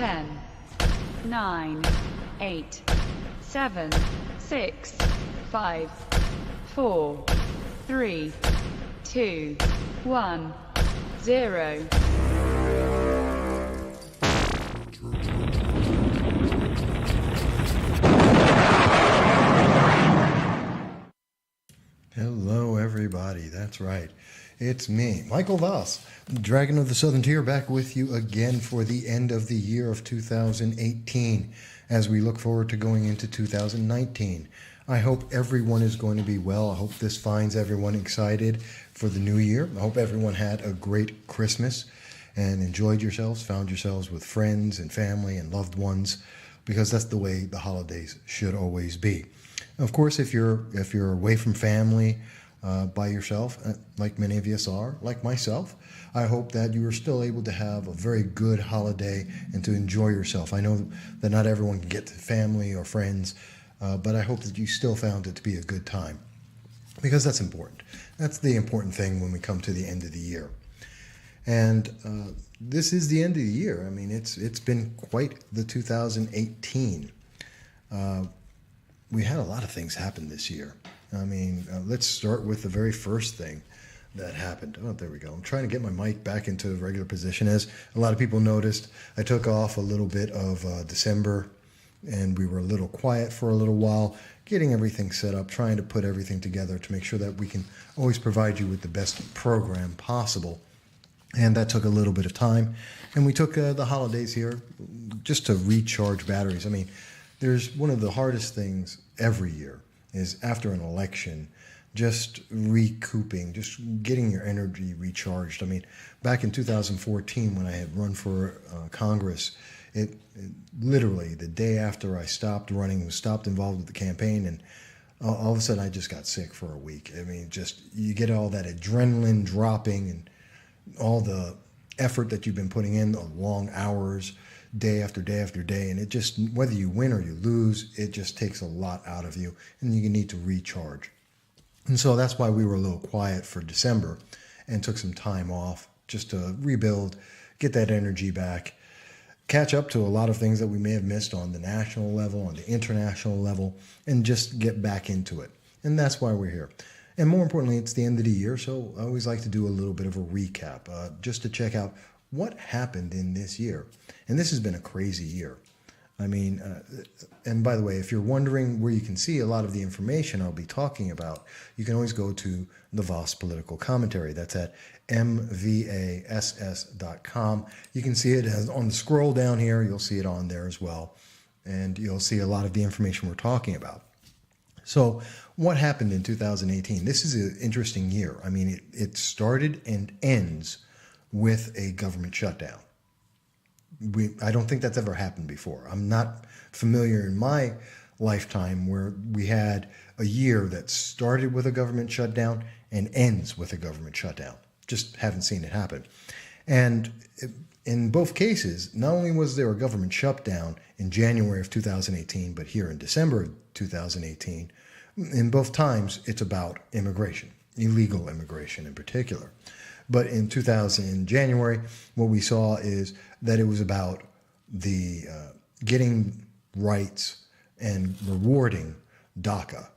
10, 9, 8, 7, 6, 5, 4, 3, 2, 1, 0. Hello, everybody. That's right. It's me, Michael Voss, Dragon of the Southern Tier, back with you again for the end of the year of 2018 as we look forward to going into 2019. I hope everyone is going to be well. I hope this finds everyone excited for the new year. I hope everyone had a great Christmas and enjoyed yourselves, found yourselves with friends and family and loved ones, because that's the way the holidays should always be. Of course, if you're away from family by yourself, like many of us are, like myself, I hope that you are still able to have a very good holiday and to enjoy yourself. I know that not everyone can get to family or friends, but I hope that you still found it to be a good time, because that's important. That's the important thing when we come to the end of the year. And this is the end of the year. I mean, it's been quite the 2018. We had a lot of things happen this year. I mean, let's start with the very first thing that happened. Oh, there we go. I'm trying to get my mic back into the regular position. As a lot of people noticed, I took off a little bit of December, and we were a little quiet for a little while, getting everything set up, trying to put everything together to make sure that we can always provide you with the best program possible. And that took a little bit of time. And we took the holidays here just to recharge batteries. I mean, there's one of the hardest things every year is after an election, just recouping, just getting your energy recharged. I mean, back in 2014 when I had run for Congress, it literally the day after I stopped running, stopped involved with the campaign, and all of a sudden I just got sick for a week. I mean, just you get all that adrenaline dropping and all the effort that you've been putting in, the long hours, day after day after day, and it just, whether you win or you lose, it just takes a lot out of you, and you need to recharge. And so that's why we were a little quiet for December and took some time off just to rebuild, get that energy back, catch up to a lot of things that we may have missed on the national level, on the international level, and just get back into it. And that's why we're here. And more importantly, it's the end of the year, so I always like to do a little bit of a recap, just to check out what happened in this year. And this has been a crazy year. I mean, and by the way, if you're wondering where you can see a lot of the information I'll be talking about, you can always go to the Voss Political Commentary. That's at mvass.com. You can see it on the scroll down here. You'll see it on there as well. And you'll see a lot of the information we're talking about. So what happened in 2018? This is an interesting year. I mean, it started and ends with a government shutdown. I don't think that's ever happened before. I'm not familiar in my lifetime where we had a year that started with a government shutdown and ends with a government shutdown. Just haven't seen it happen. And in both cases, not only was there a government shutdown in January of 2018, but here in December of 2018, in both times, it's about immigration, illegal immigration in particular. But in January, what we saw is that it was about the getting rights and rewarding DACA,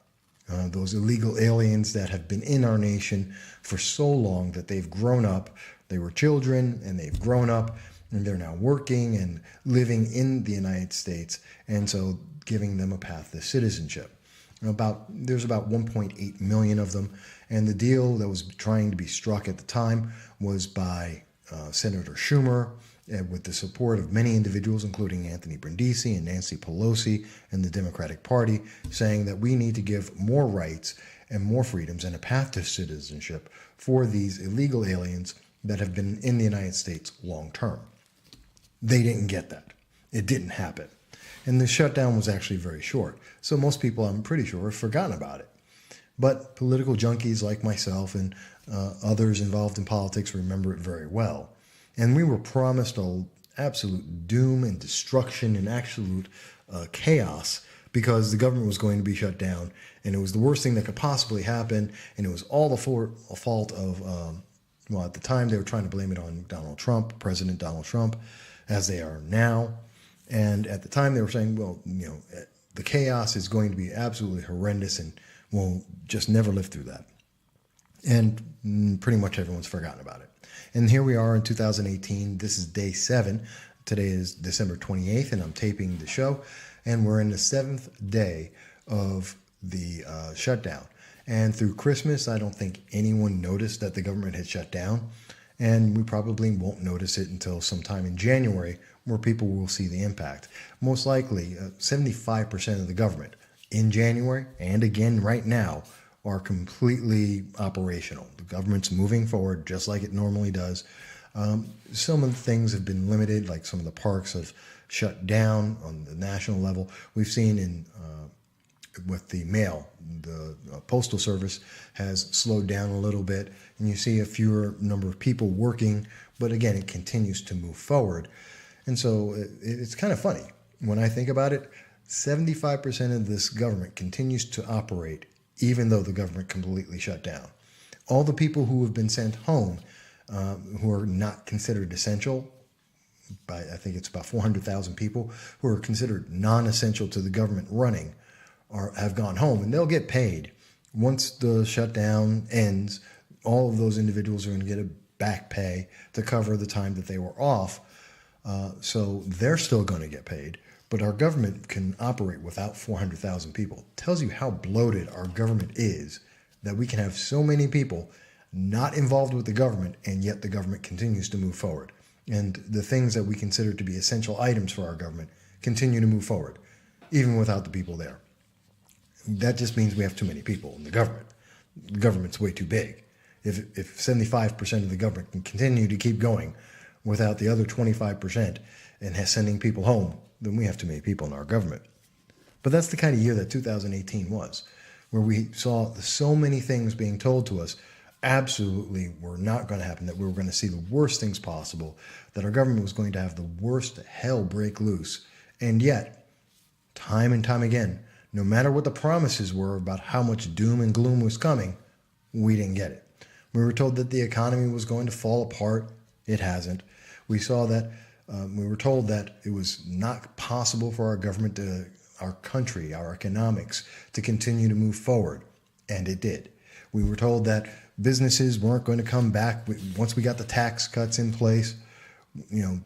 those illegal aliens that have been in our nation for so long that they've grown up. They were children and they've grown up and they're now working and living in the United States, and so giving them a path to citizenship. There's about 1.8 million of them, and the deal that was trying to be struck at the time was by Senator Schumer, with the support of many individuals, including Anthony Brindisi and Nancy Pelosi and the Democratic Party, saying that we need to give more rights and more freedoms and a path to citizenship for these illegal aliens that have been in the United States long term. They didn't get that. It didn't happen. And the shutdown was actually very short. So most people, I'm pretty sure, have forgotten about it. But political junkies like myself and others involved in politics remember it very well. And we were promised absolute doom and destruction and absolute chaos because the government was going to be shut down. And it was the worst thing that could possibly happen. And it was all the fault of, at the time they were trying to blame it on Donald Trump, President Donald Trump, as they are now. And at the time they were saying, well, the chaos is going to be absolutely horrendous and we'll just never live through that. And pretty much everyone's forgotten about it. And here we are in 2018. This is day 7. Today is December 28th, and I'm taping the show. And we're in the 7th day of the shutdown. And through Christmas, I don't think anyone noticed that the government had shut down. And we probably won't notice it until sometime in January, where people will see the impact. Most likely, 75% of the government in January and again right now are completely operational. The government's moving forward just like it normally does. Some of the things have been limited, like some of the parks have shut down on the national level. We've seen with the mail, the postal service has slowed down a little bit, and you see a fewer number of people working, but again, it continues to move forward. And so it's kind of funny. When I think about it, 75% of this government continues to operate even though the government completely shut down. All the people who have been sent home who are not considered essential, by I think it's about 400,000 people who are considered non-essential to the government running have gone home, and they'll get paid. Once the shutdown ends, all of those individuals are going to get a back pay to cover the time that they were off. So they're still going to get paid, but our government can operate without 400,000 people. It tells you how bloated our government is, that we can have so many people not involved with the government, and yet the government continues to move forward. And the things that we consider to be essential items for our government continue to move forward, even without the people there. That just means we have too many people in the government. The government's way too big. If 75% of the government can continue to keep going without the other 25% and sending people home, then we have too many people in our government. But that's the kind of year that 2018 was, where we saw so many things being told to us absolutely were not going to happen, that we were going to see the worst things possible, that our government was going to have the worst hell break loose. And yet, time and time again, no matter what the promises were about how much doom and gloom was coming, we didn't get it. We were told that the economy was going to fall apart. It hasn't. We saw that we were told that it was not possible for our government, our country, our economics to continue to move forward, and it did. We were told that businesses weren't going to come back once we got the tax cuts in place.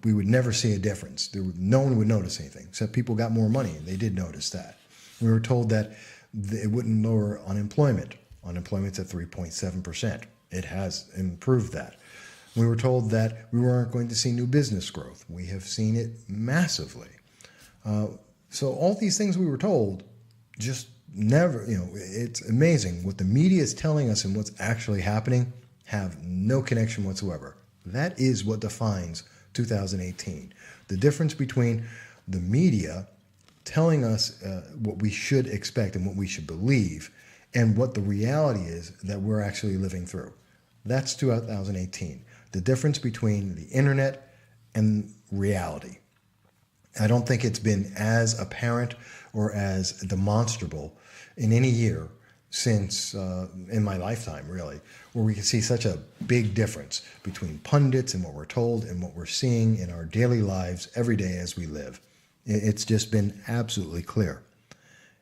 We would never see a difference. No one would notice anything, except people got more money, and they did notice that. We were told that it wouldn't lower unemployment. Unemployment's at 3.7%. It has improved that. We were told that we weren't going to see new business growth. We have seen it massively. So all these things we were told just never, it's amazing. What the media is telling us and what's actually happening have no connection whatsoever. That is what defines 2018. The difference between the media telling us what we should expect and what we should believe, and what the reality is that we're actually living through. That's 2018. The difference between the internet and reality. I don't think it's been as apparent or as demonstrable in any year since in my lifetime, really, where we can see such a big difference between pundits and what we're told and what we're seeing in our daily lives every day as we live. It's just been absolutely clear.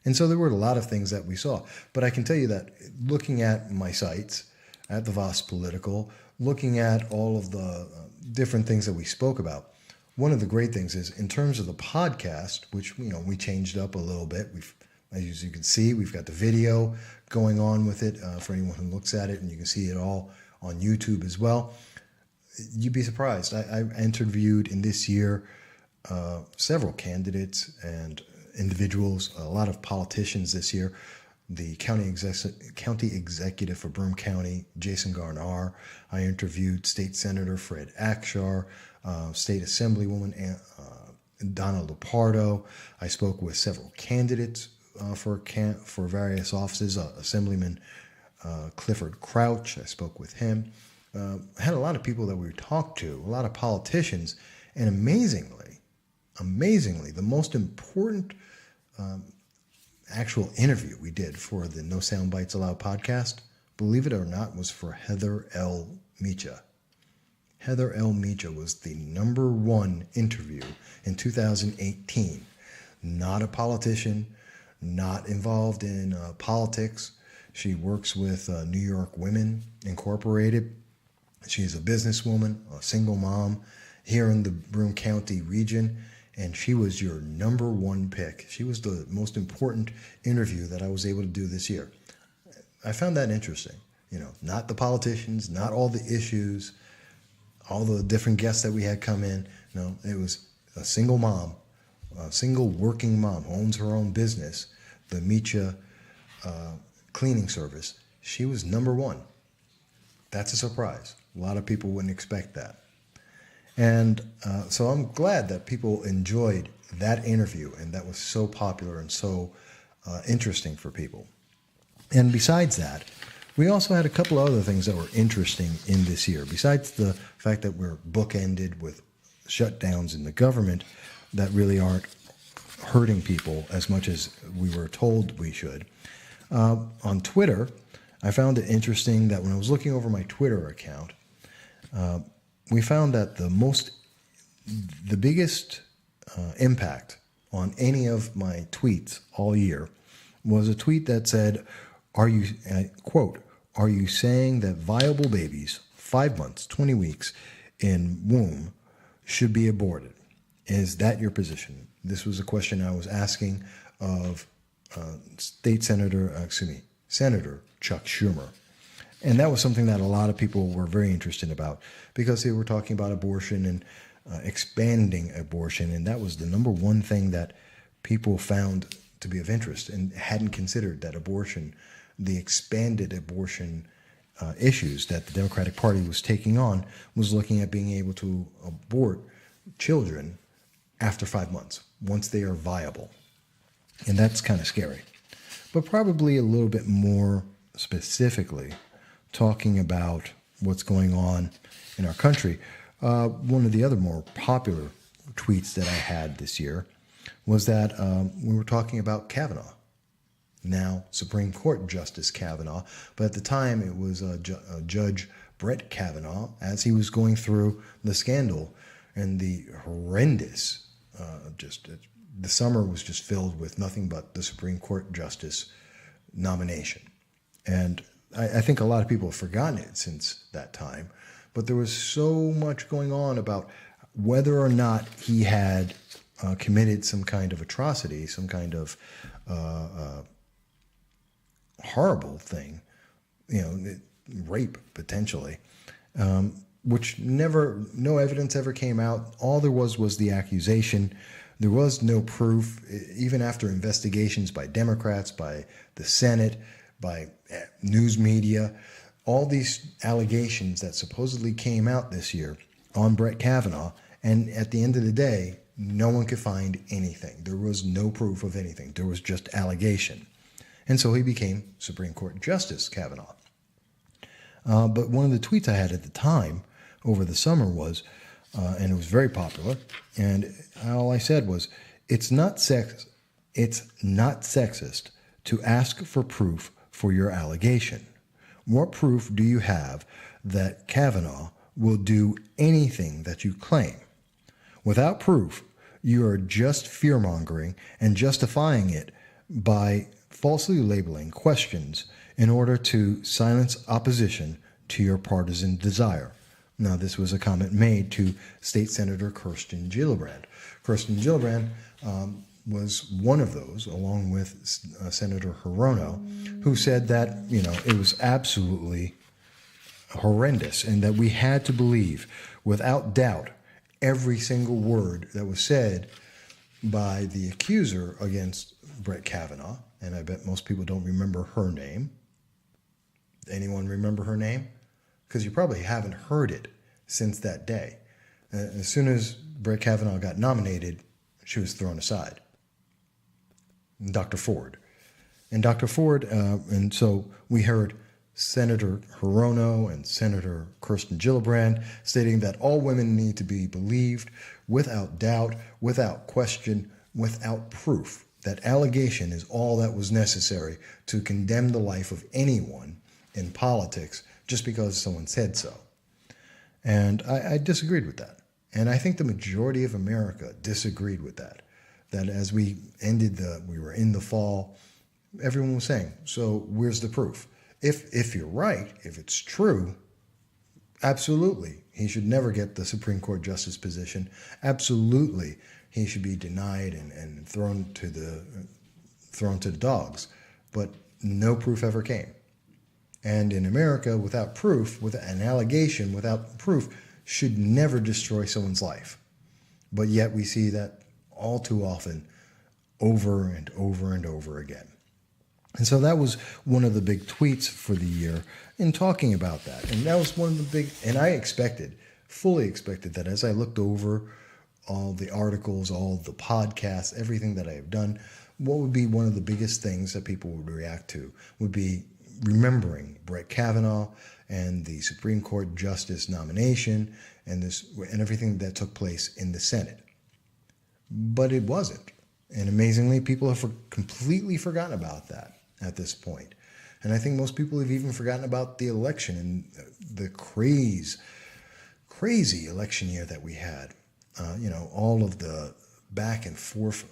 And so there were a lot of things that we saw. But I can tell you that looking at my sites, at the Voss Political, looking at all of the different things that we spoke about, one of the great things is in terms of the podcast, which we changed up a little bit. As you can see, we've got the video going on with it for anyone who looks at it, and you can see it all on YouTube as well. You'd be surprised. I interviewed in this year several candidates and individuals, a lot of politicians this year. The county executive for Broome County, Jason Garnar. I interviewed State Senator Fred Akshar, State Assemblywoman Donna Lupardo. I spoke with several candidates for various offices. Assemblyman Clifford Crouch, I spoke with him. I had a lot of people that we talked to, a lot of politicians, and amazingly, the most important actual interview we did for the No Soundbites Allowed podcast, believe it or not, was for Heather L. Mecha. Heather L. Mecha was the #1 interview in 2018. Not a politician, not involved in politics. She works with New York Women Incorporated. She's a businesswoman, a single mom here in the Broome County region, and she was your #1 pick. She was the most important interview that I was able to do this year. I found that interesting. Not the politicians, not all the issues, all the different guests that we had come in. No, it was a single mom, a single working mom who owns her own business, the Mecha cleaning service. She was #1. That's a surprise. A lot of people wouldn't expect that. And so I'm glad that people enjoyed that interview, and that was so popular and so interesting for people. And besides that, we also had a couple of other things that were interesting in this year. Besides the fact that we're bookended with shutdowns in the government that really aren't hurting people as much as we were told we should. On Twitter, I found it interesting that when I was looking over my Twitter account, we found that the biggest impact on any of my tweets all year was a tweet that said, quote, "Are you saying that viable babies, 5 months, 20 weeks in womb, should be aborted? Is that your position?" This was a question I was asking of Senator Chuck Schumer. And that was something that a lot of people were very interested about, because they were talking about abortion and expanding abortion. And that was the #1 thing that people found to be of interest and hadn't considered, that abortion, the expanded abortion issues that the Democratic Party was taking on, was looking at being able to abort children after 5 months, once they are viable. And that's kind of scary. But probably a little bit more specifically, talking about what's going on in our country, one of the other more popular tweets that I had this year was that we were talking about Kavanaugh, now Supreme Court Justice Kavanaugh, but at the time it was Judge Brett Kavanaugh, as he was going through the scandal and the horrendous, the summer was just filled with nothing but the Supreme Court Justice nomination. And I think a lot of people have forgotten it since that time, but there was so much going on about whether or not he had committed some kind of atrocity, some kind of horrible thing, rape potentially, which no evidence ever came out. All there was the accusation. There was no proof, even after investigations by Democrats, by the Senate, by news media, all these allegations that supposedly came out this year on Brett Kavanaugh. And at the end of the day, no one could find anything. There was no proof of anything. There was just allegation. And so he became Supreme Court Justice Kavanaugh. But one of the tweets I had at the time over the summer was, and it was very popular, and all I said was, it's not sexist to ask for proof for your allegation. What proof do you have that Kavanaugh will do anything that you claim? Without proof, you are just fear-mongering and justifying it by falsely labeling questions in order to silence opposition to your partisan desire. Now, this was a comment made to State Senator Kirsten Gillibrand. Kirsten Gillibrand was one of those, along with Senator Hirono, who said that, it was absolutely horrendous and that we had to believe, without doubt, every single word that was said by the accuser against Brett Kavanaugh. And I bet most people don't remember her name. Anyone remember her name? Because you probably haven't heard it since that day. As soon as Brett Kavanaugh got nominated, she was thrown aside. Dr. Ford. And Dr. Ford, and so we heard Senator Hirono and Senator Kirsten Gillibrand stating that all women need to be believed without doubt, without question, without proof. That allegation is all that was necessary to condemn the life of anyone in politics just because someone said so. And I disagreed with that. And I think the majority of America disagreed with that. That as we we were in the fall, everyone was saying, so where's the proof? If you're right, if it's true, absolutely, he should never get the Supreme Court justice position. Absolutely, he should be denied and thrown to the dogs. But no proof ever came. And in America, without proof, with an allegation without proof, should never destroy someone's life. But yet we see that all too often, over and over and over again. And so that was one of the big tweets for the year in talking about that. And that was one of the big, and I fully expected that as I looked over all the articles, all the podcasts, everything that I have done, what would be one of the biggest things that people would react to would be remembering Brett Kavanaugh and the Supreme Court justice nomination and everything that took place in the Senate. But it wasn't. And amazingly, people have completely forgotten about that at this point. And I think most people have even forgotten about the election and the crazy election year that we had. All of the back and forth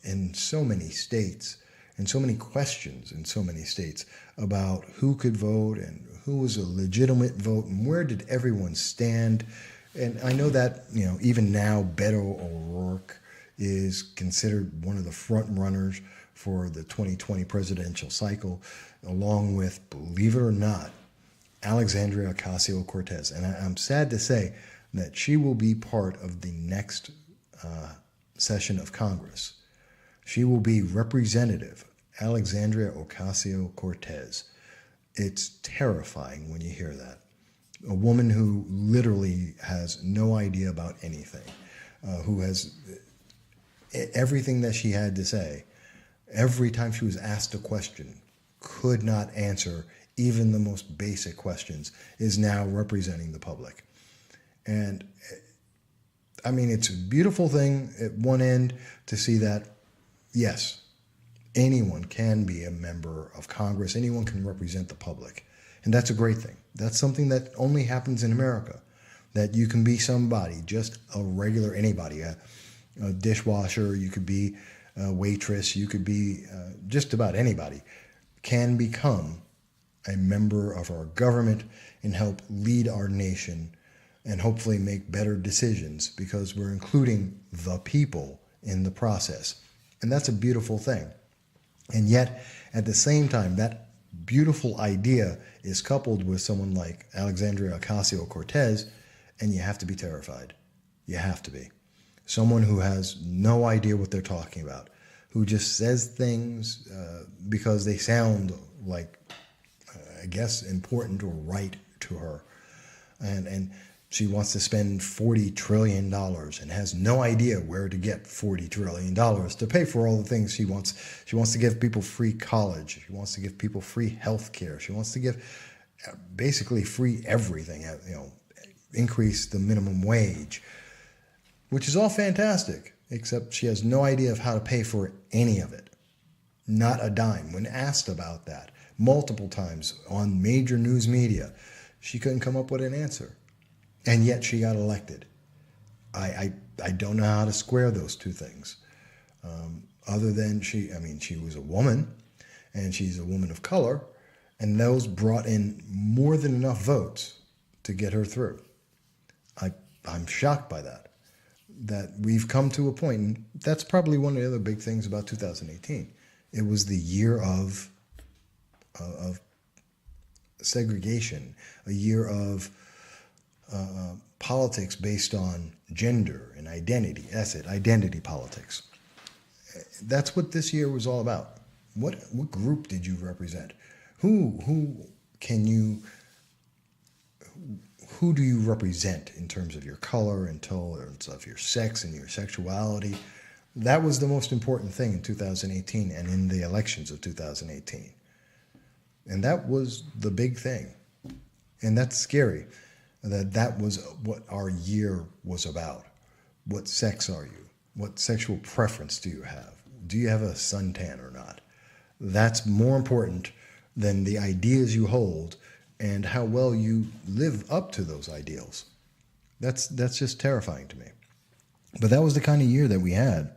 in so many states and so many questions in so many states about who could vote and who was a legitimate vote and where did everyone stand. And I know that, even now, Beto O'Rourke is considered one of the front runners for the 2020 presidential cycle, along with, believe it or not, Alexandria Ocasio-Cortez. And I'm sad to say that she will be part of the next session of Congress. She will be Representative Alexandria Ocasio-Cortez. It's terrifying when you hear that. A woman who literally has no idea about anything, who has everything that she had to say, every time she was asked a question, could not answer even the most basic questions, is now representing the public. And I mean, it's a beautiful thing at one end to see that, yes, anyone can be a member of Congress, anyone can represent the public. And that's a great thing. That's something that only happens in America, that you can be somebody, just a regular anybody, a dishwasher, you could be a waitress, you could be just about anybody, can become a member of our government and help lead our nation and hopefully make better decisions because we're including the people in the process. And that's a beautiful thing. And yet, at the same time, that beautiful idea is coupled with someone like Alexandria Ocasio-Cortez, and you have to be terrified. You have to be. Someone who has no idea what they're talking about, who just says things because they sound like, I guess, important or right to her. And she wants to spend $40 trillion and has no idea where to get $40 trillion to pay for all the things she wants. She wants to give people free college. She wants to give people free health care. She wants to give basically free everything, increase the minimum wage, which is all fantastic, except she has no idea of how to pay for any of it. Not a dime. When asked about that multiple times on major news media, she couldn't come up with an answer. And yet she got elected. I don't know how to square those two things. Other than she was a woman, and she's a woman of color, and those brought in more than enough votes to get her through. I'm shocked by that. That we've come to a point, and that's probably one of the other big things about 2018. It was the year of segregation, a year of politics based on gender and identity. That's it, identity politics. That's what this year was all about. What group did you represent? Who do you represent in terms of your color, in terms of your sex and your sexuality? That was the most important thing in 2018 and in the elections of 2018. And that was the big thing. And that's scary. That was what our year was about. What sex are you? What sexual preference do you have? Do you have a suntan or not? That's more important than the ideas you hold and how well you live up to those ideals. That's just terrifying to me. But that was the kind of year that we had.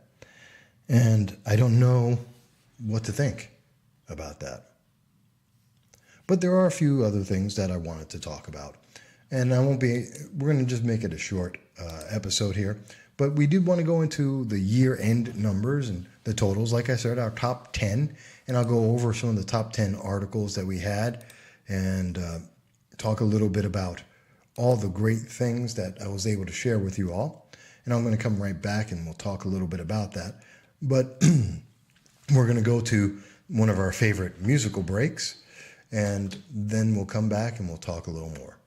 And I don't know what to think about that. But there are a few other things that I wanted to talk about. And we're going to just make it a short episode here. But we did want to go into the year-end numbers and the totals. Like I said, our top 10. And I'll go over some of the top 10 articles that we had and talk a little bit about all the great things that I was able to share with you all. And I'm going to come right back and we'll talk a little bit about that. But we're going to go to one of our favorite musical breaks. And then we'll come back and we'll talk a little more.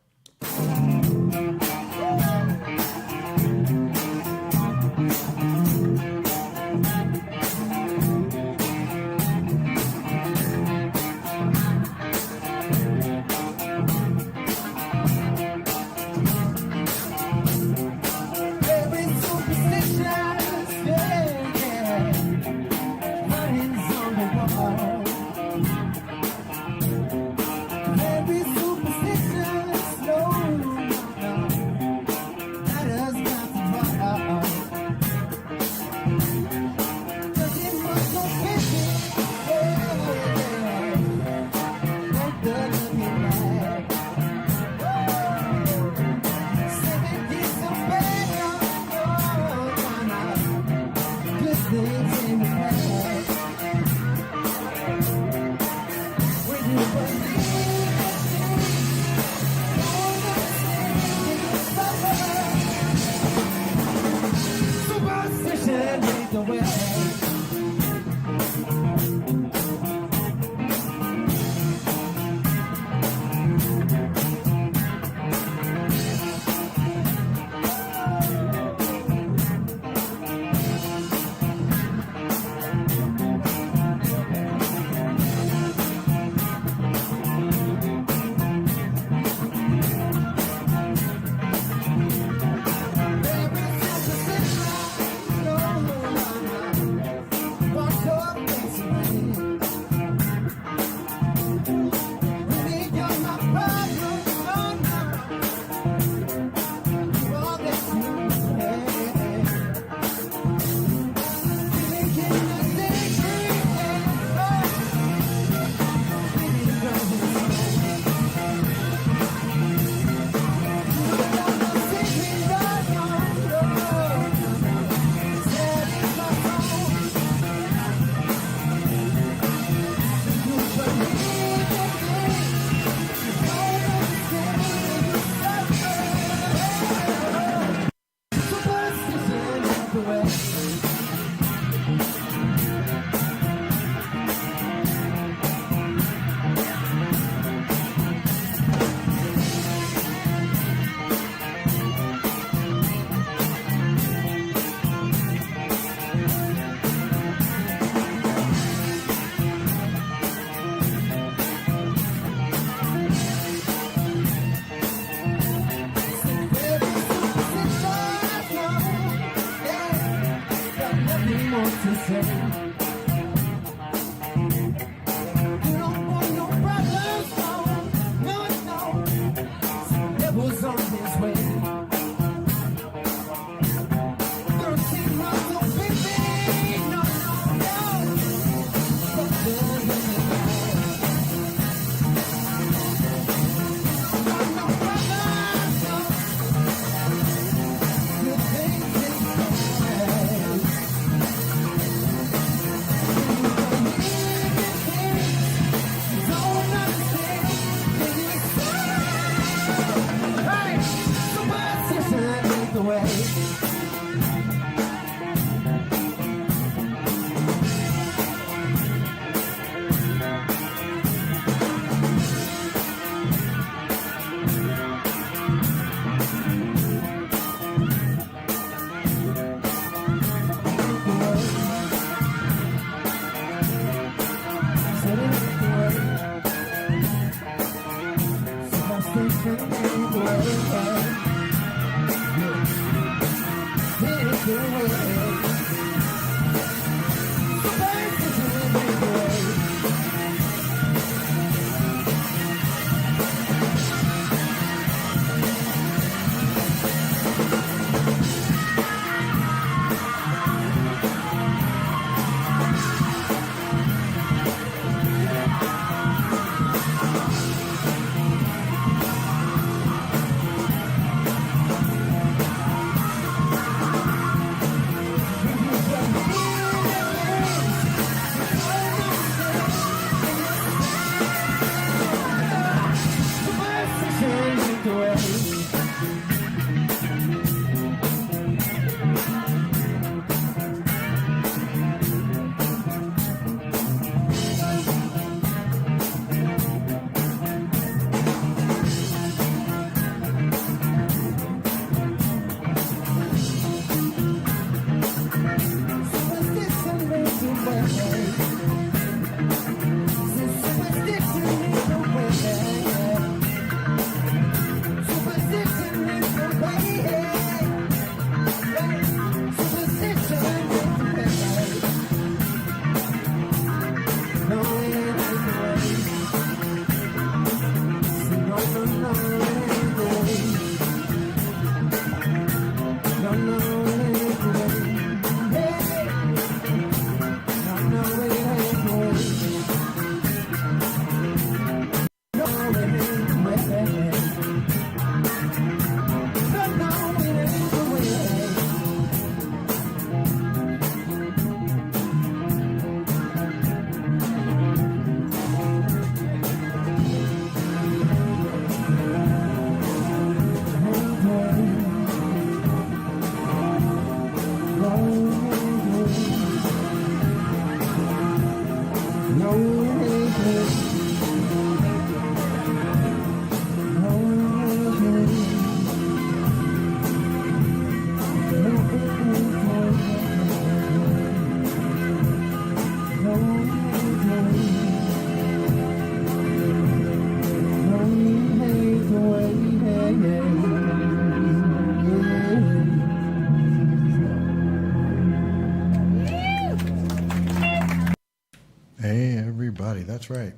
everybody. That's right.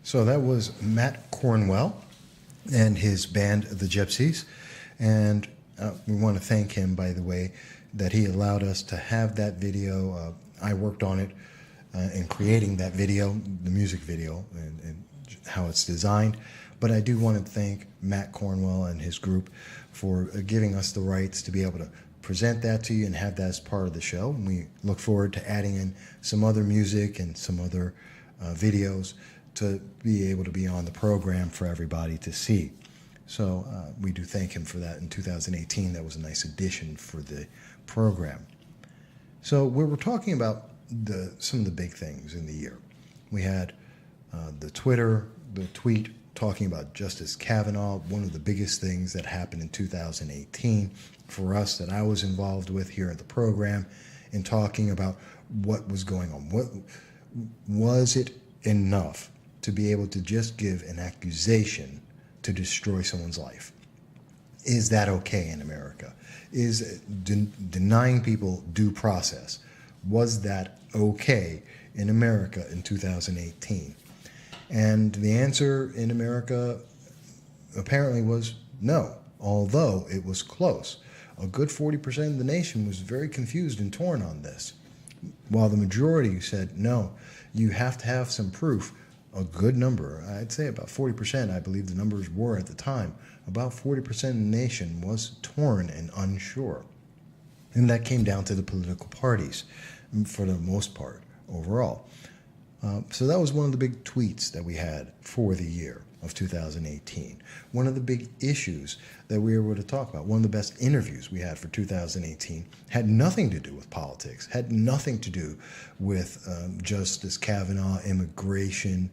So that was Matt Cornwell and his band, the Gypsies. And we want to thank him, by the way, that he allowed us to have that video. I worked on it in creating that video, the music video, and how it's designed. But I do want to thank Matt Cornwell and his group for giving us the rights to be able to present that to you and have that as part of the show. And we look forward to adding in some other music and some other videos to be able to be on the program for everybody to see. So we do thank him for that in 2018. That was a nice addition for the program. So we were talking about some of the big things in the year. We had the tweet talking about Justice Kavanaugh, one of the biggest things that happened in 2018 for us that I was involved with here at the program in talking about what was going on. What was it enough to be able to just give an accusation to destroy someone's life? Is that okay in America? Is denying people due process, was that okay in America in 2018? And the answer in America apparently was no, although it was close. A good 40% of the nation was very confused and torn on this, while the majority said no, you have to have some proof. A good number, I'd say about 40%, I believe the numbers were at the time, about 40% of the nation was torn and unsure. And that came down to the political parties for the most part overall. So that was one of the big tweets that we had for the year of 2018. One of the big issues that we were able to talk about, one of the best interviews we had for 2018, had nothing to do with politics, had nothing to do with Justice Kavanaugh, immigration,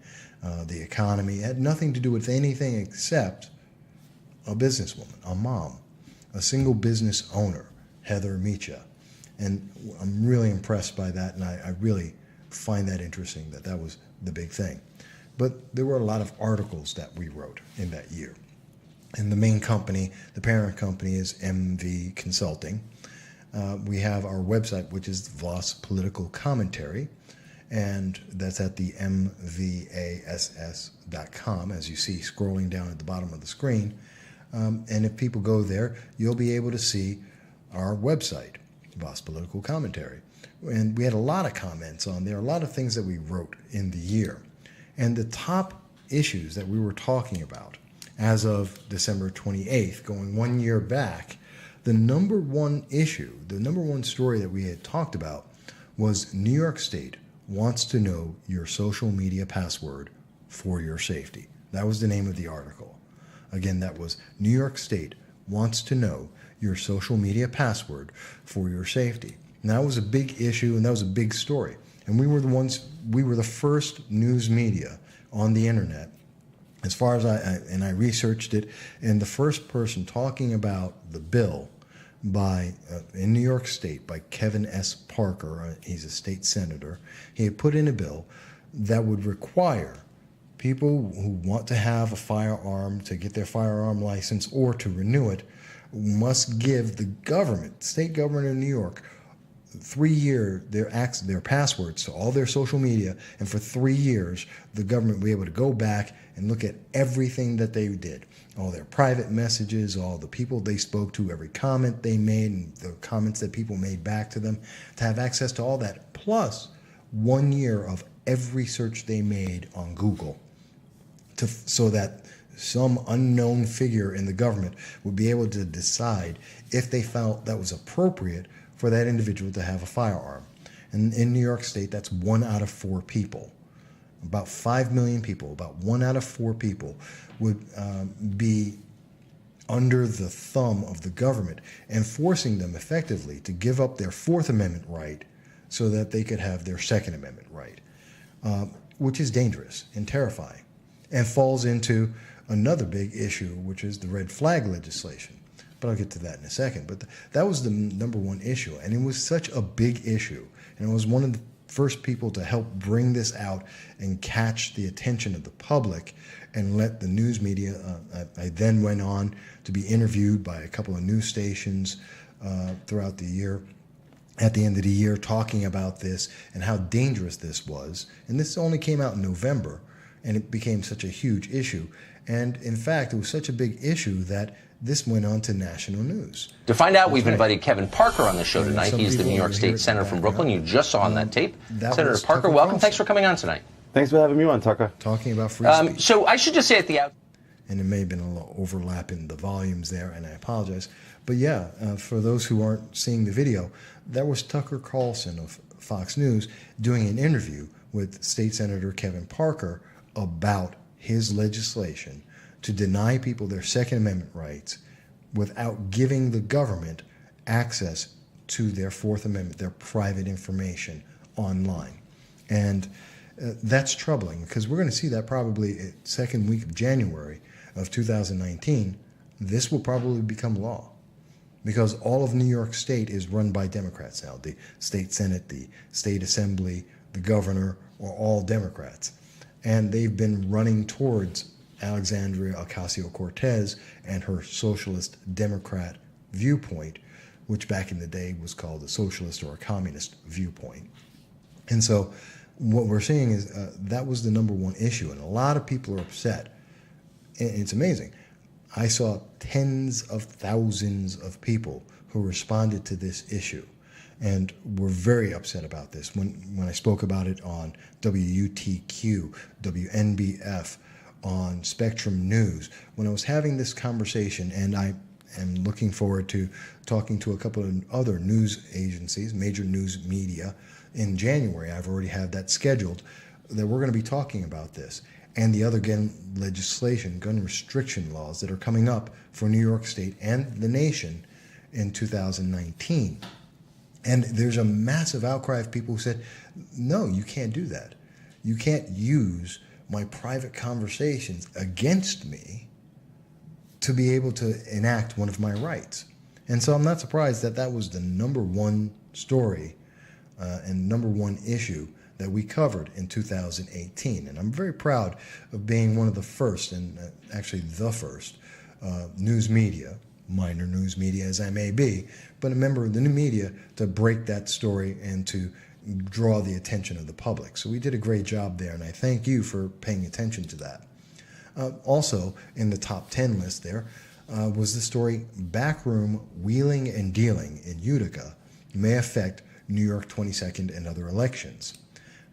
the economy. It had nothing to do with anything except a businesswoman, a mom, a single business owner, Heather Mecha. And I'm really impressed by that, and I really find that interesting that was the big thing. But there were a lot of articles that we wrote in that year. And the main company, the parent company, is MV Consulting. We have our website, which is Voss Political Commentary, and that's at the mvass.com, as you see scrolling down at the bottom of the screen. And if people go there, you'll be able to see our website, Voss Political Commentary. And we had a lot of comments on there, a lot of things that we wrote in the year. And the top issues that we were talking about as of December 28th, going 1 year back, the number one issue, the number one story that we had talked about was New York State wants to know your social media password for your safety. That was the name of the article. Again, that was New York State wants to know your social media password for your safety. And that was a big issue, and that was a big story. And we were the first news media on the internet, as far as I researched it, and the first person talking about the bill by in New York State by Kevin S. Parker. He's a state senator. He had put in a bill that would require people who want to have a firearm to get their firearm license or to renew it must give the government, state government of New York, 3 year their passwords to all their social media, and for 3 years the government will be able to go back and look at everything that they did, all their private messages, all the people they spoke to, every comment they made, and the comments that people made back to them, to have access to all that, plus 1 year of every search they made on Google, so that some unknown figure in the government would be able to decide if they felt that was appropriate for that individual to have a firearm. And in New York State, that's 1 out of 4 people. About 5 million people, about 1 out of 4 people would be under the thumb of the government and forcing them effectively to give up their Fourth Amendment right so that they could have their Second Amendment right, which is dangerous and terrifying and falls into another big issue, which is the red flag legislation. But I'll get to that in a second. But that was the number one issue, and it was such a big issue. And I was one of the first people to help bring this out and catch the attention of the public and let the news media. I then went on to be interviewed by a couple of news stations throughout the year at the end of the year talking about this and how dangerous this was. And this only came out in November, and it became such a huge issue. And in fact, it was such a big issue that this went on to national news. To find out, we've invited Kevin Parker on the show tonight. He's the New York State Senator from Brooklyn. You just saw on that tape. Senator Parker, welcome. Thanks for coming on tonight. Thanks for having me on, Tucker. Talking about free speech. So I should just say at the outset, and it may have been a little overlap in the volumes there, and I apologize. But yeah, for those who aren't seeing the video, that was Tucker Carlson of Fox News doing an interview with State Senator Kevin Parker about his legislation to deny people their Second Amendment rights without giving the government access to their Fourth Amendment, their private information online. And that's troubling, because we're going to see that probably second week of January of 2019. This will probably become law, because all of New York State is run by Democrats now. The state Senate, the state assembly, the governor are all Democrats. And they've been running towards Alexandria Ocasio-Cortez and her socialist Democrat viewpoint, which back in the day was called a socialist or a communist viewpoint. And so what we're seeing is that was the number one issue, and a lot of people are upset. And it's amazing. I saw tens of thousands of people who responded to this issue and were very upset about this. When I spoke about it on WUTQ, WNBF, on Spectrum News, when I was having this conversation, and I am looking forward to talking to a couple of other news agencies, major news media, in January. I've already had that scheduled, that we're going to be talking about this and the other gun legislation, gun restriction laws that are coming up for New York State and the nation in 2019. And there's a massive outcry of people who said, no, you can't do that. You can't use my private conversations against me to be able to enact one of my rights. And so I'm not surprised that that was the number one story and number one issue that we covered in 2018. And I'm very proud of being one of the first, and actually the first, news media, minor news media as I may be, but a member of the new media to break that story and to draw the attention of the public. So we did a great job there, and I thank you for paying attention to that. Also, in the top 10 list there was the story, Backroom Wheeling and Dealing in Utica May Affect New York 22nd and Other Elections.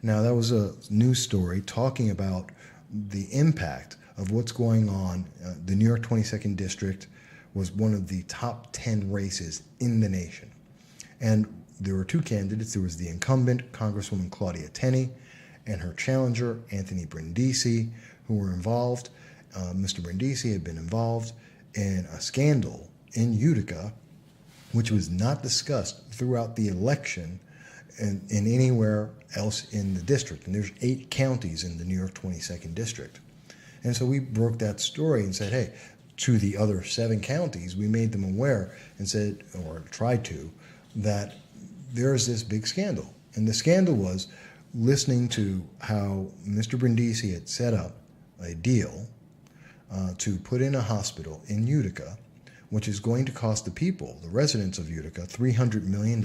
Now, that was a news story talking about the impact of what's going on. The New York 22nd District was one of the top 10 races in the nation. And there were two candidates. There was the incumbent, Congresswoman Claudia Tenney, and her challenger, Anthony Brindisi, who were involved. Mr. Brindisi had been involved in a scandal in Utica, which was not discussed throughout the election in anywhere else in the district. And there's 8 counties in the New York 22nd District. And so we broke that story and said, hey, to the other 7 counties, we made them aware and said, or tried to, that there's this big scandal. And the scandal was listening to how Mr. Brindisi had set up a deal to put in a hospital in Utica, which is going to cost the people, the residents of Utica, $300 million.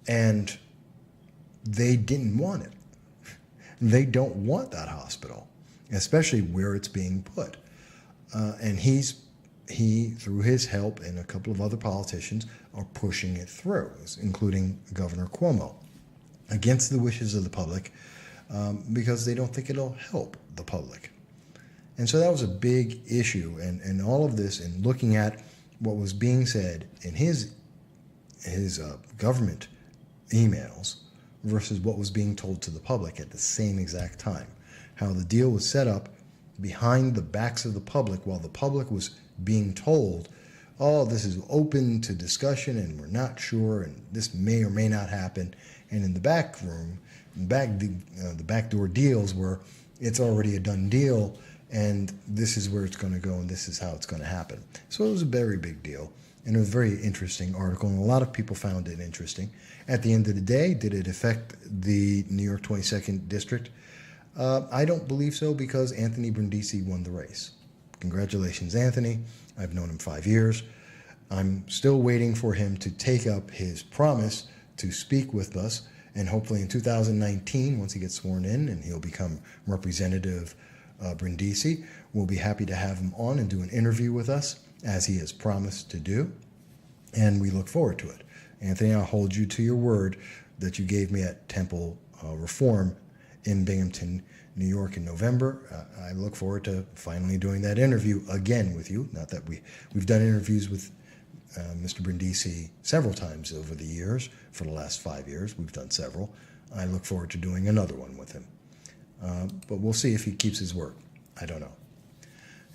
And they didn't want it. They don't want that hospital, especially where it's being put. And he, through his help and a couple of other politicians, are pushing it through, including Governor Cuomo, against the wishes of the public, because they don't think it'll help the public. And so that was a big issue. And all of this, and looking at what was being said in his government emails versus what was being told to the public at the same exact time, how the deal was set up behind the backs of the public while the public was being told, oh, this is open to discussion and we're not sure and this may or may not happen. And in the back room, the backdoor deals where it's already a done deal and this is where it's going to go and this is how it's going to happen. So it was a very big deal. And it was a very interesting article, and a lot of people found it interesting. At the end of the day, did it affect the New York 22nd District? I don't believe so, because Anthony Brindisi won the race. Congratulations, Anthony. I've known him 5 years. I'm still waiting for him to take up his promise to speak with us, and hopefully in 2019, once he gets sworn in and he'll become Representative Brindisi, we'll be happy to have him on and do an interview with us, as he has promised to do, and we look forward to it. Anthony, I'll hold you to your word that you gave me at Temple Reform in Binghamton, New York in November. I look forward to finally doing that interview again with you. Not that we've done interviews with Mr. Brindisi several times over the years. For the last 5 years, we've done several. I look forward to doing another one with him. But we'll see if he keeps his word. I don't know.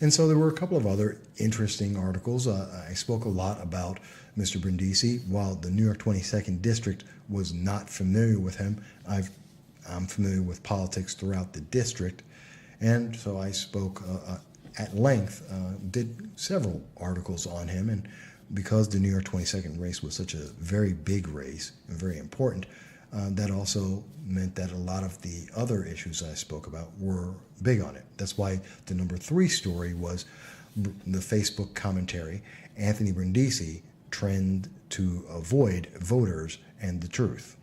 And so there were a couple of other interesting articles. I spoke a lot about Mr. Brindisi. While the New York 22nd District was not familiar with him, I'm familiar with politics throughout the district. And so I spoke at length, did several articles on him. And because the New York 22nd race was such a very big race and very important, that also meant that a lot of the other issues I spoke about were big on it. That's why the number 3 story was the Facebook commentary, Anthony Brindisi, Trend to Avoid Voters and the Truth.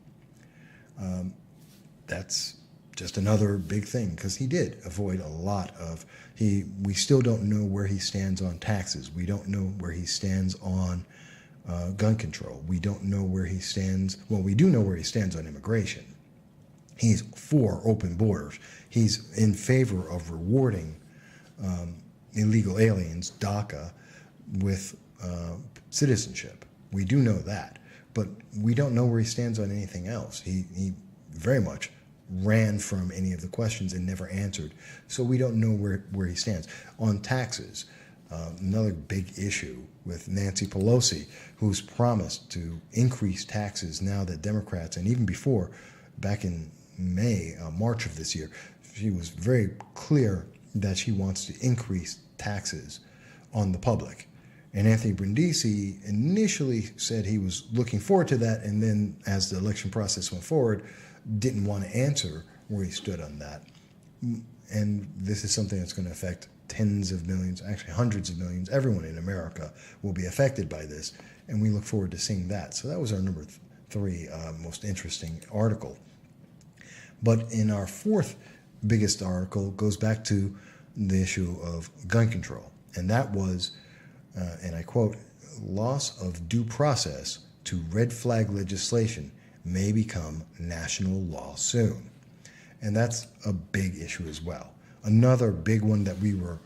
That's just another big thing, because he did avoid a lot of, we still don't know where he stands on taxes. We don't know where he stands on gun control. We don't know where he stands. Well, we do know where he stands on immigration. He's for open borders. He's in favor of rewarding illegal aliens, DACA, with citizenship. We do know that, but we don't know where he stands on anything else. He very much ran from any of the questions and never answered. So we don't know where he stands. On taxes, another big issue with Nancy Pelosi, who's promised to increase taxes now that Democrats, and even before, back in March of this year, she was very clear that she wants to increase taxes on the public. And Anthony Brindisi initially said he was looking forward to that, and then as the election process went forward, didn't want to answer where he stood on that. And this is something that's going to affect tens of millions, actually hundreds of millions. Everyone in America will be affected by this, and we look forward to seeing that. So that was our number 3 most interesting article. But in our 4th biggest article goes back to the issue of gun control, and that was, and I quote, "Loss of due process to red flag legislation may become national law soon." And that's a big issue as well. Another big one that we were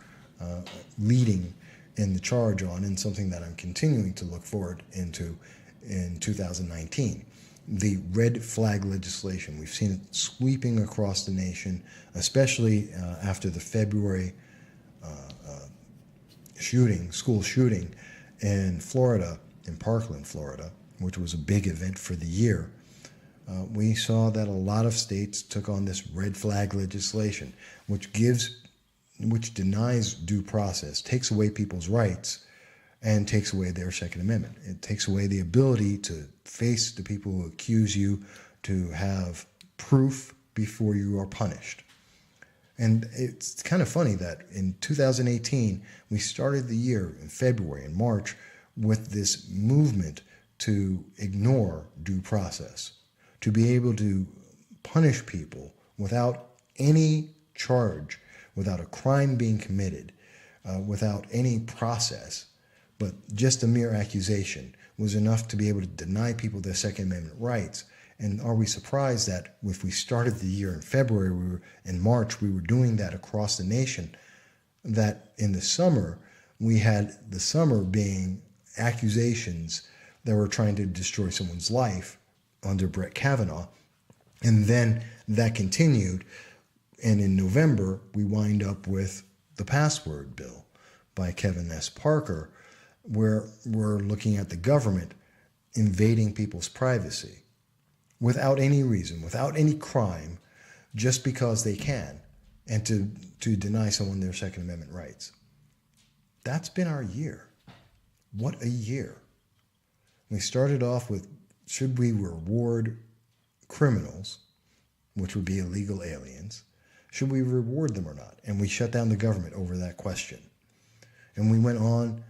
leading in the charge on, and something that I'm continuing to look forward into in 2019. The red flag legislation. We've seen it sweeping across the nation, especially after the February school shooting in Florida, in Parkland, Florida, which was a big event for the year. We saw that a lot of states took on this red flag legislation, which denies due process, takes away people's rights, and takes away their Second Amendment. It takes away the ability to face the people who accuse you, to have proof before you are punished. And it's kind of funny that in 2018, we started the year in February and March with this movement to ignore due process, to be able to punish people without any charge, without a crime being committed, without any process, but just a mere accusation was enough to be able to deny people their Second Amendment rights. And are we surprised that if we started the year in February, in March, we were doing that across the nation, that in the summer, we had the summer being accusations that were trying to destroy someone's life under Brett Kavanaugh. And then that continued. And in November, we wind up with the password bill by Kevin S. Parker, where we're looking at the government invading people's privacy without any reason, without any crime, just because they can, and to deny someone their Second Amendment rights. That's been our year. What a year. We started off with, should we reward criminals, which would be illegal aliens? Should we reward them or not? And we shut down the government over that question. And we went on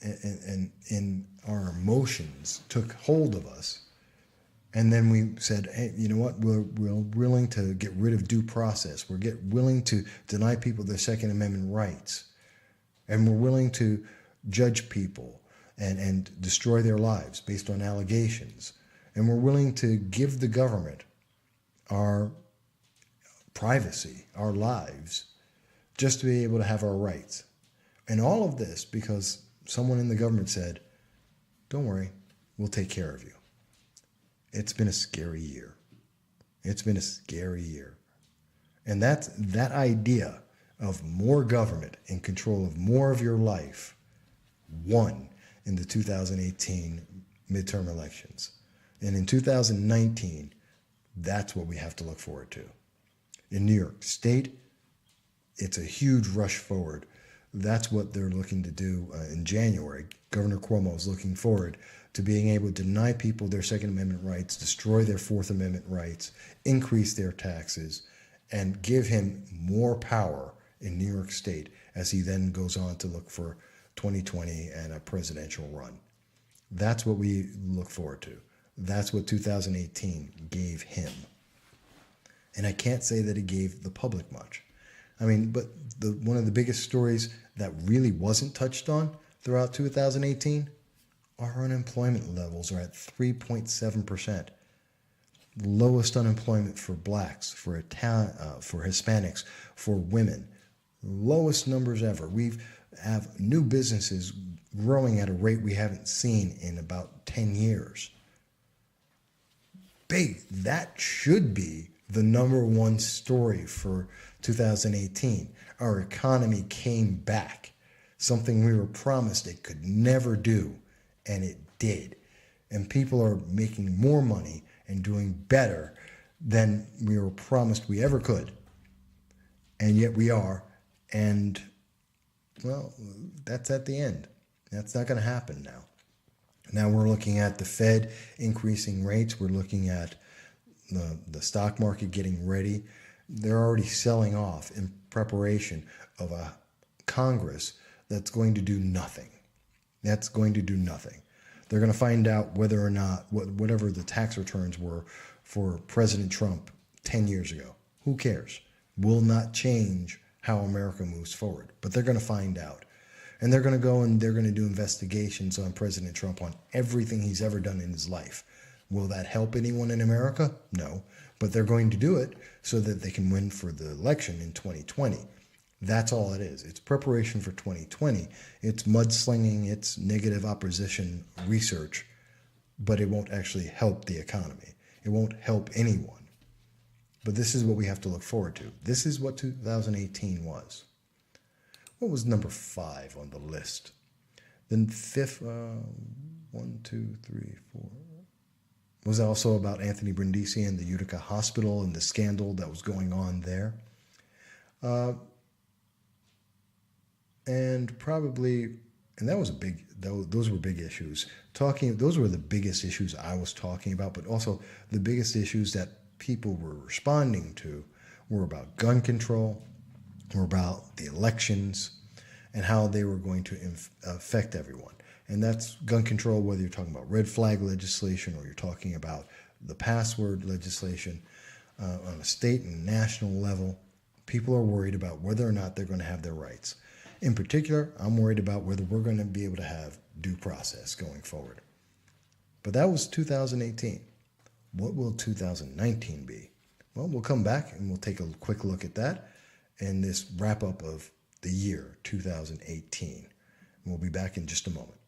and in our emotions took hold of us. And then we said, hey, you know what? We're willing to get rid of due process. We're willing to deny people their Second Amendment rights. And we're willing to judge people and destroy their lives based on allegations. And we're willing to give the government our privacy, our lives, just to be able to have our rights. And all of this because someone in the government said, don't worry, we'll take care of you. It's been a scary year. It's been a scary year. And that idea of more government in control of more of your life won in the 2018 midterm elections. And in 2019, that's what we have to look forward to. In New York State, it's a huge rush forward. That's what they're looking to do in January. Governor Cuomo is looking forward to being able to deny people their Second Amendment rights, destroy their Fourth Amendment rights, increase their taxes, and give him more power in New York State as he then goes on to look for 2020 and a presidential run. That's what we look forward to. That's what 2018 gave him. And I can't say that it gave the public much. I mean, but one of the biggest stories that really wasn't touched on throughout 2018, our unemployment levels are at 3.7%. Lowest unemployment for blacks, for Hispanics, for women. Lowest numbers ever. We have new businesses growing at a rate we haven't seen in about 10 years. Big. That should be the number one story for 2018. Our economy came back. Something we were promised it could never do, and it did. And people are making more money and doing better than we were promised we ever could. And yet we are. And, well, that's at the end. That's not going to happen now. Now we're looking at the Fed increasing rates. We're looking at the stock market getting ready. They're already selling off in preparation of a Congress that's going to do nothing. That's going to do nothing. They're going to find out whether or not, whatever the tax returns were for President Trump 10 years ago. Who cares? Will not change how America moves forward. But they're going to find out. And they're going to go and they're going to do investigations on President Trump on everything he's ever done in his life. Will that help anyone in America? No. But they're going to do it so that they can win for the election in 2020. That's all it is. It's preparation for 2020. It's mudslinging. It's negative opposition research. But it won't actually help the economy. It won't help anyone. But this is what we have to look forward to. This is what 2018 was. What was number 5 on the list? Then fifth, 1, 2, 3, 4. Was also about Anthony Brindisi and the Utica Hospital and the scandal that was going on there. And that was those were big issues. Those were the biggest issues I was talking about, but also the biggest issues that people were responding to were about gun control, were about the elections, and how they were going to affect everyone. And that's gun control, whether you're talking about red flag legislation or you're talking about the password legislation on a state and national level. People are worried about whether or not they're going to have their rights. In particular, I'm worried about whether we're going to be able to have due process going forward. But that was 2018. What will 2019 be? Well, we'll come back and we'll take a quick look at that and this wrap up of the year 2018. We'll be back in just a moment.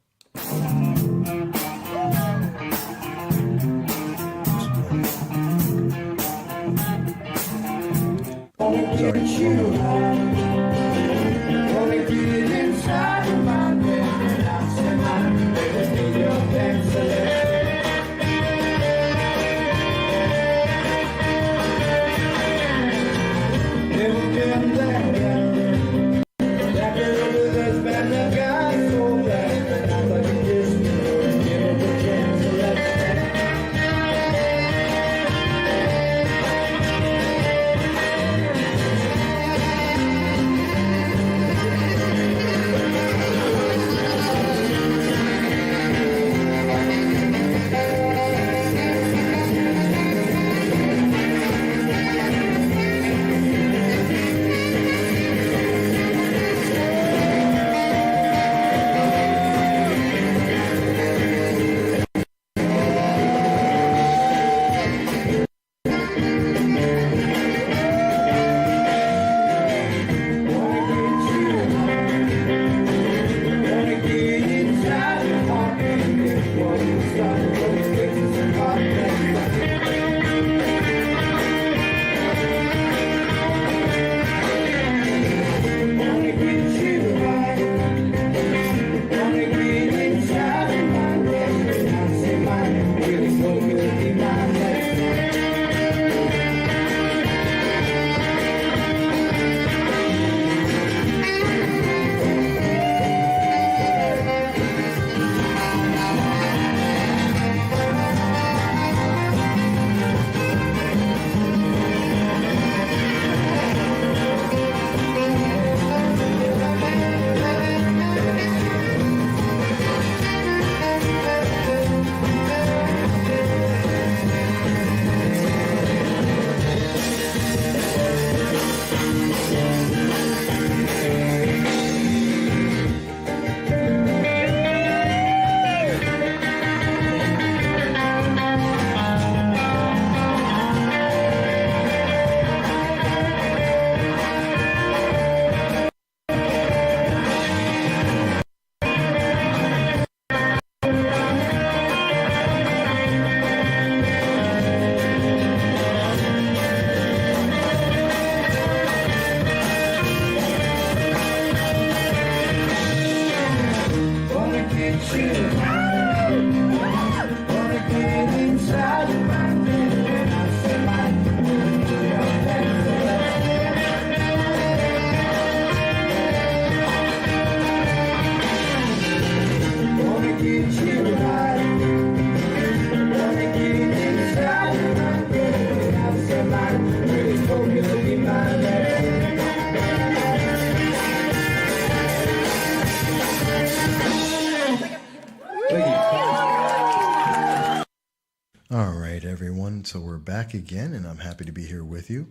All right, everyone. So we're back again, and I'm happy to be here with you.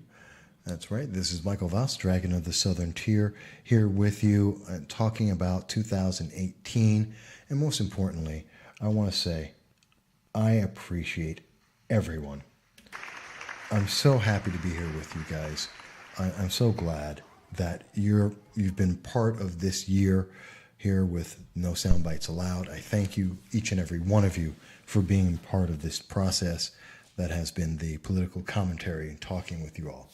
That's right. This is Michael Voss, Dragon of the Southern Tier, here with you talking about 2018. And most importantly, I want to say I appreciate everyone. I'm so happy to be here with you guys. I'm so glad that you've been part of this year here with No Soundbites Allowed. I thank you, each and every one of you, for being part of this process that has been the political commentary and talking with you all.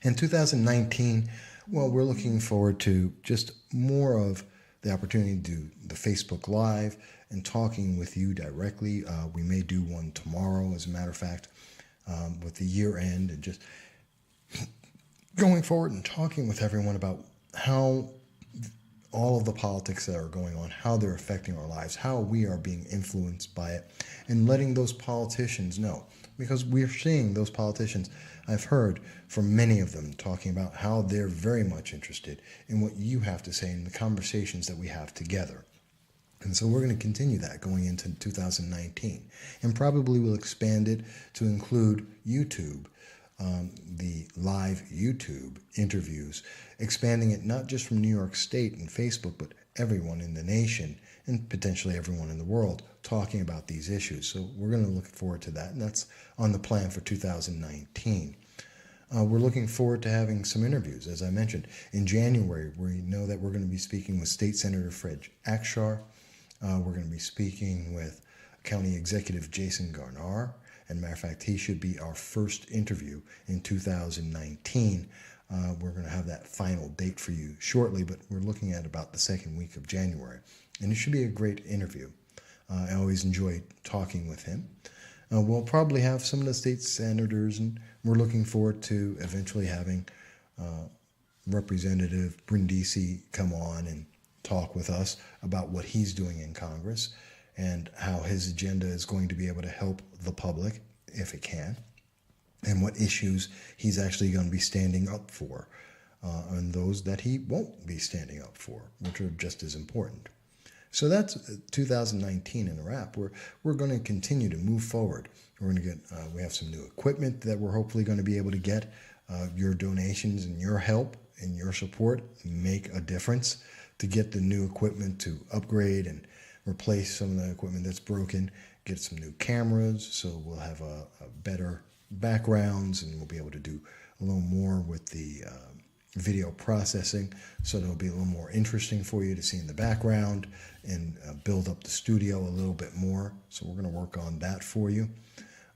In 2019, well, we're looking forward to just more of the opportunity to do the Facebook Live and talking with you directly. We may do one tomorrow, as a matter of fact, with the year end, and just going forward and talking with everyone about how all of the politics that are going on, how they're affecting our lives, how we are being influenced by it, and letting those politicians know. Because we're seeing those politicians, I've heard from many of them talking about how they're very much interested in what you have to say in the conversations that we have together. And so we're going to continue that going into 2019. And probably we'll expand it to include YouTube, the live YouTube interviews, expanding it not just from New York State and Facebook, but everyone in the nation and potentially everyone in the world talking about these issues. So we're going to look forward to that, and that's on the plan for 2019. We're looking forward to having some interviews, as I mentioned. In January, we know that we're going to be speaking with State Senator Fred Akshar. We're going to be speaking with County Executive Jason Garnar. And matter of fact, he should be our first interview in 2019. We're going to have that final date for you shortly, but we're looking at about the second week of January. And it should be a great interview. I always enjoy talking with him. We'll probably have some of the state senators, and we're looking forward to eventually having Representative Brindisi come on and talk with us about what he's doing in Congress and how his agenda is going to be able to help the public, if it can, and what issues he's actually going to be standing up for, and those that he won't be standing up for, which are just as important. So that's 2019 in a wrap. We're going to continue to move forward. We're going to get. We have some new equipment that we're hopefully going to be able to get. Your donations and your help and your support make a difference to get the new equipment to upgrade and replace some of the equipment that's broken, get some new cameras so we'll have a better backgrounds, and we'll be able to do a little more with the video processing, so it'll be a little more interesting for you to see in the background and build up the studio a little bit more. So we're going to work on that for you.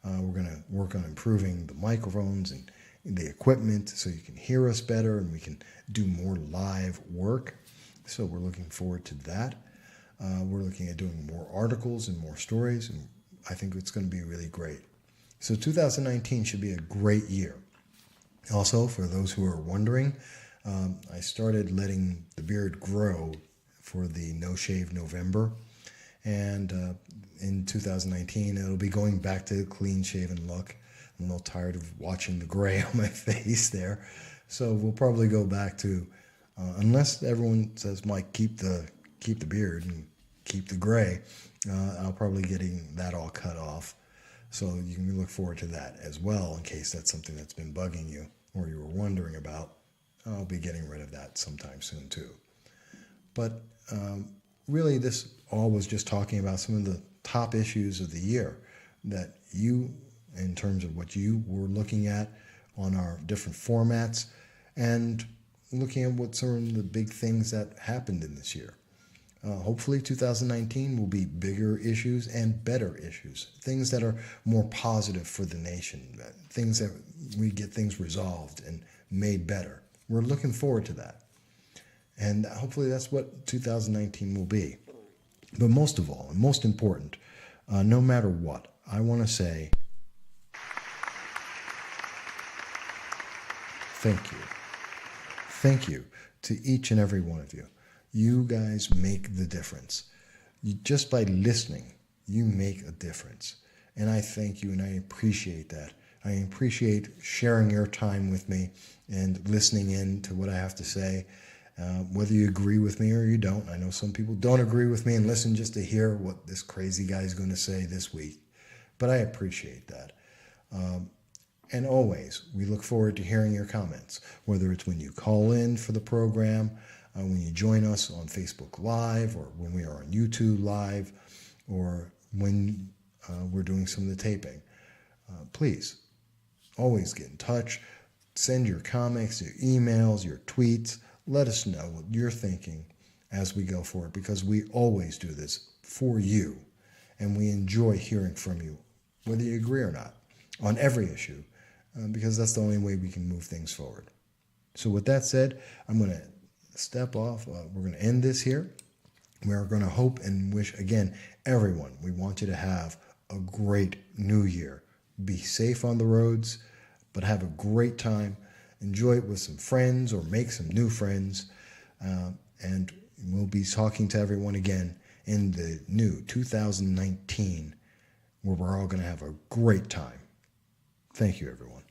We're going to work on improving the microphones and the equipment so you can hear us better and we can do more live work. So we're looking forward to that. We're looking at doing more articles and more stories, and I think it's going to be really great. So 2019 should be a great year. Also, for those who are wondering, I started letting the beard grow for the No Shave November, and in 2019 it'll be going back to the clean shaven look. I'm a little tired of watching the gray on my face there, so we'll probably go back to, unless everyone says, Mike, keep the beard and keep the gray, I'll probably getting that all cut off. So you can look forward to that as well, in case that's something that's been bugging you or you were wondering about. I'll be getting rid of that sometime soon too. But really, this all was just talking about some of the top issues of the year that you, in terms of what you were looking at on our different formats, and looking at what some of the big things that happened in this year. Hopefully 2019 will be bigger issues and better issues, things that are more positive for the nation, things that we get things resolved and made better. We're looking forward to that. And hopefully that's what 2019 will be. But most of all, and most important, no matter what, I want to say thank you. Thank you to each and every one of you. You guys make the difference. Just by listening, you make a difference. And I thank you, and I appreciate that. I appreciate sharing your time with me and listening in to what I have to say, whether you agree with me or you don't. I know some people don't agree with me and listen just to hear what this crazy guy is going to say this week. but I appreciate that. And always, we look forward to hearing your comments, whether it's when you call in for the program, when you join us on Facebook Live, or when we are on YouTube Live, or when we're doing some of the taping. Please, always get in touch. Send your comments, your emails, your tweets. Let us know what you're thinking as we go forward, because we always do this for you, and we enjoy hearing from you, whether you agree or not, on every issue, because that's the only way we can move things forward. So with that said, I'm going to step off. We're going to end this here. We're going to hope and wish, again, everyone, we want you to have a great new year. Be safe on the roads, but have a great time. Enjoy it with some friends or make some new friends. And we'll be talking to everyone again in the new 2019, where we're all going to have a great time. Thank you, everyone.